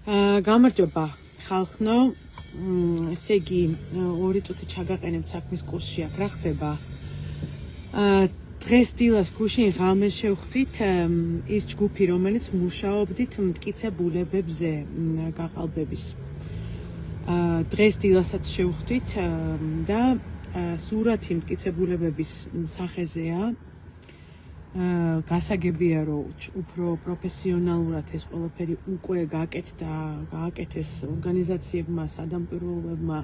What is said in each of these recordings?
გამარჯობა ხალხნო, ესე იგი 2 წუთი ჩაგაყენებთ საქმის კურსში აქ რა ხდება. დღეს დილას გუშინ ღამეს შევხვდით ის ჯგუფი, რომელიც მუშაობდით მტკიცებულებებზე გაყალბების. დღეს დილასაც შევხვდით და სურათი მტკიცებულებების სახეზეა. გასაგებია რომ უფრო პროფესიონალურად ეს ყველაფერი უკვე გააკეთეს ორგანიზაციებმა, სადამკვირვებლებმა.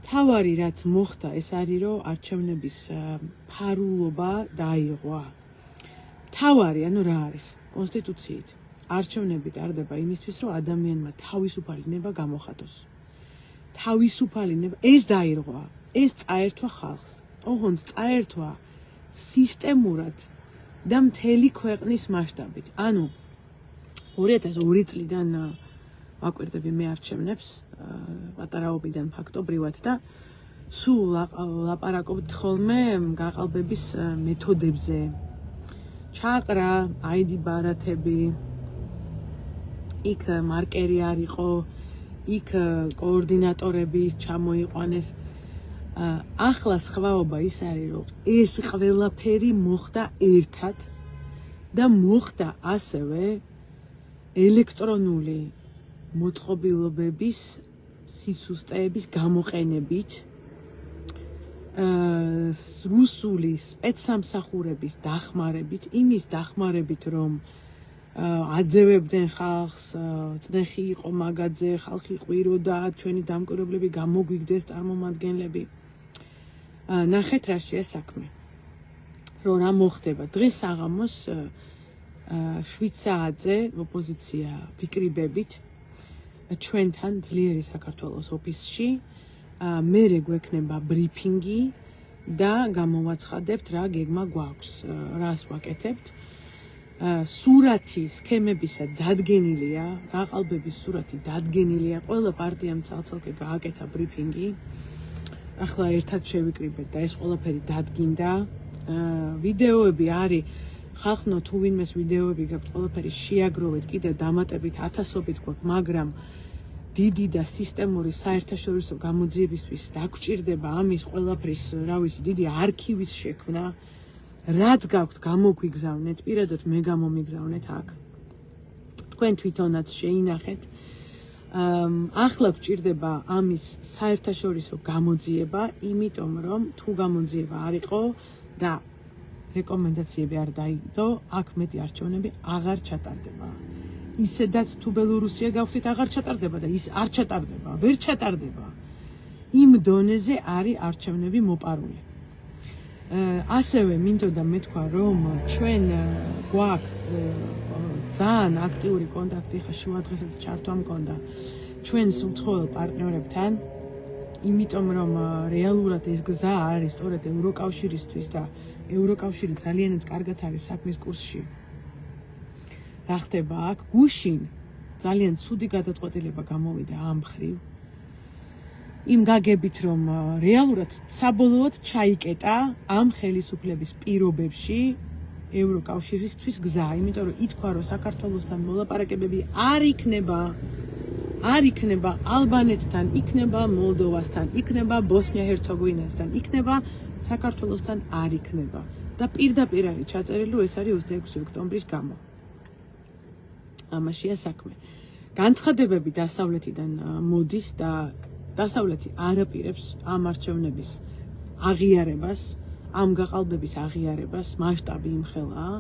თავარი რაც მოხდა ეს არის რომ არჩევნების ფარულობა დაირღვა. თავარი ანუ რა არის? კონსტიტუციით არჩევნები ტარდება იმისთვის რომ ადამიანმა თავისუფალი ნება გამოხატოს. თავისუფალი ნება ეს დაირღვა, ეს წაერთვა ხალხს. ოღონდ წაერთვა სისტემურად და მთელი ქვეყნის მასშტაბით. ანუ 2002 წლიდან ვაკვირდები მე არჩევნებს, პატარაობიდან ფაქტობრივად და სულ ლაპარაკობთ ხოლმე გაყალბების მეთოდებზე. ჩაყრა, ID ბარათები, იქ მარკერი არ იყო, იქ კოორდინატორები ჩამოიყვანეს. ახლა სხვაობა ის არის რომ ეს ყველაფერი მოხდა ერთად და მოხდა ასევე ელექტრონული მოწყობილობების სისუსტეების გამოყენებით, რუსული სპეცსამსახურების დახმარებით, იმის დახმარებით რომ აძევებდნენ ხალხს, წნეხი იყო მაგაძე, ხალხი ყვიროდა, ჩვენი დამკვირვებლები გამოგვიგდეს წარმომადგენლები. ნახეთ რა შეა საქმე. რომ რა მოხდება. დღეს საღამოს 7 საათზე ოპოზიცია ვიკრიბებით ჩვენთან ძლიერი საქართველოს ოფისში. მერე გვექნება ბრიფინგი და გამოვაცხადებთ რა გეგმა გვაქვს, რას ვაკეთებთ. სურათი სქემებისა დადგენილია, გაყალბების სურათი დადგენილია, ყველა პარტიამ ცალ-ცალკე გააკეთა ბრიფინგი. ახლა ერთად შევიკრიბეთ და ეს ყველაფერი დადგინდა. ვიდეოები არის, ხალხნო თუ ვინმეს ვიდეოები გაქვთ, ყველაფერი შეაგროვეთ, კიდე დამატებით 1000-ობით გვაქვს, მაგრამ დიდი და სისტემური საერთაშორისო გამოძიებისთვის დაგვჭირდება ამის ყველაფრის, რა ვიცი, დიდი არქივის შექმნა. რაც გაქვთ, გამოგვიგზავნეთ, პირადად მე გამომიგზავნეთ აქ. თქვენ თვითონაც შეინახეთ. ახლა გვჭირდება ამის საერთაშორისო გამოძიება, იმიტომ რომ თუ გამოძიება არ იყო და რეკომენდაციები არ დაიდო, აქ მეტი არჩევნები აღარ ჩატარდება. ისედაც თუ ბელორუსია გავხდით, აღარ ჩატარდება და ის არ ჩატარდება, ვერ ჩატარდება. იმ დონეზე არის არჩევნები მოპარული. ასევე მინდოდა მეთქვა რომ ჩვენ გვაქვს ძალიან აქტიური კონტაქტი, ხა შუადღესაც ჩართვა მქონდა ჩვენს უცხოელ პარტნიორებთან, იმიტომ რომ რეალურად ეს გზა არის სწორედ ევროკავშირისთვის და ევროკავშირი ძალიანაც კარგად არის საქმის კურსში. რა ხდება აქ? გუშინ ძალიან ცუდი გადაწყვეტილება გამოვიდა ამ მხრივ. იმ გაგებით რომ რეალურად საბოლოოდ ჩაიკეტა ამ ხელისუფლების პირობებში ევროკავშირისთვის გზა, იმიტომ რომ ითქვა რომ საქართველოსთან მოლაპარაკებები არ იქნება ალბანეთთან, იქნება მოლდოვასთან, იქნება ბოსნია-ჰერცეგოვინასთან, იქნება საქართველოსთან არ იქნება და პირდაპირ არის ჩაწერილი რომ ეს არის 26 ოქტომბრის გამო. ამაშია საქმე. განცხადებები დასავლეთიდან მოდის და დასავლეთი არაპირებს ამ არჩევნების აღიარებას, ამ გაყალბების აღიარებას, მასშტაბი იმხელაა.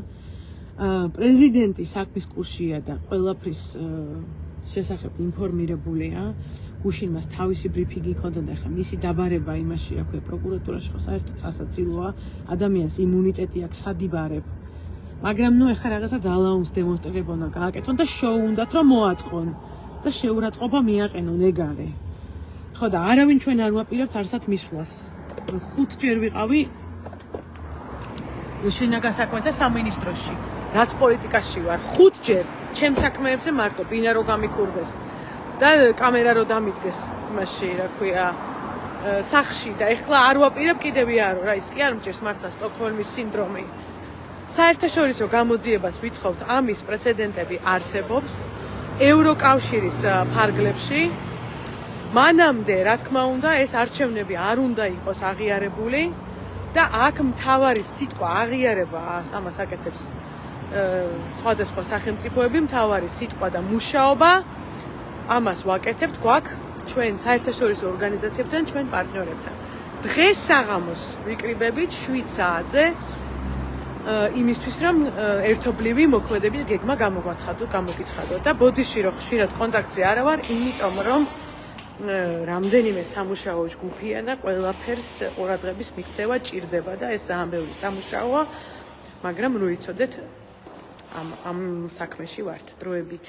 პრეზიდენტი საქმის კურსშია და ყველაფრის შესახებ ინფორმირებულია. გუშინ მას თავისი ბრიფინგი ჰქონდა და ახლა მისი დაბარება იმაში აქვია პროკურატურაში, ხო საერთოდ სასაცილოა, ადამიანს იმუნიტეტი აქვს სადიბარებ. მაგრამ ნუ ახლა რაღაცა ძალაუნს დემონსტრირება უნდა გააკეთონ და შოუ უნდათ რომ მოაწყონ და შეურაცხყოფა მიაყენონ, ეგ არის. ხო და არავინ ჩვენ არ ვაპირებთ არსად მისვლას. 5 ჯერ ვიყავი შინაგან საქმეთა სამინისტროში, რაც პოლიტიკაში ვარ, 5 ჯერ ჩემ საქმეებზე მარტო ბინა რო გამიქურდეს და კამერა რო დამიდგეს იმაში, რა ქვია, სახში და ეხლა არ ვაპირებ კიდევ იარო, რა ის კი არ მჭირს მართლა სტოკჰოლმის სინდრომი. საერთაშორისო გამოძიებას ვითხოვთ, ამის პრეცედენტები არსებობს. ევროკავშირის ფარგლებში. მანამდე, რა თქმა უნდა, ეს არჩევნები არ უნდა იყოს აღიარებული და აქ მთავარი სიტყვა აღიარება ამას აკეთებს სხვადასხვა სახელმწიფოები, მთავარი სიტყვა და მუშაობა ამას ვაკეთებთ გვაქვს ჩვენ საერთაშორისო ორგანიზაციებთან, ჩვენ პარტნიორებთან. დღეს საღამოს ვიკრიბებით 7 საათზე იმისთვის რომ ერთობლივი მოქმედების გეგმა გამოგიცხადოთ და ბოდიში რომ ხშირად კონტაქტზე არა ვარ, იმიტომ რომ რამდენიმე სამუშაო ჯგუფია და ყველაფერს ყურადღების მიქცევა ჭირდება და ეს ძალიან ბევრი სამუშაოა, მაგრამ რო იცოდეთ ამ საქმეში ვართ დროებით.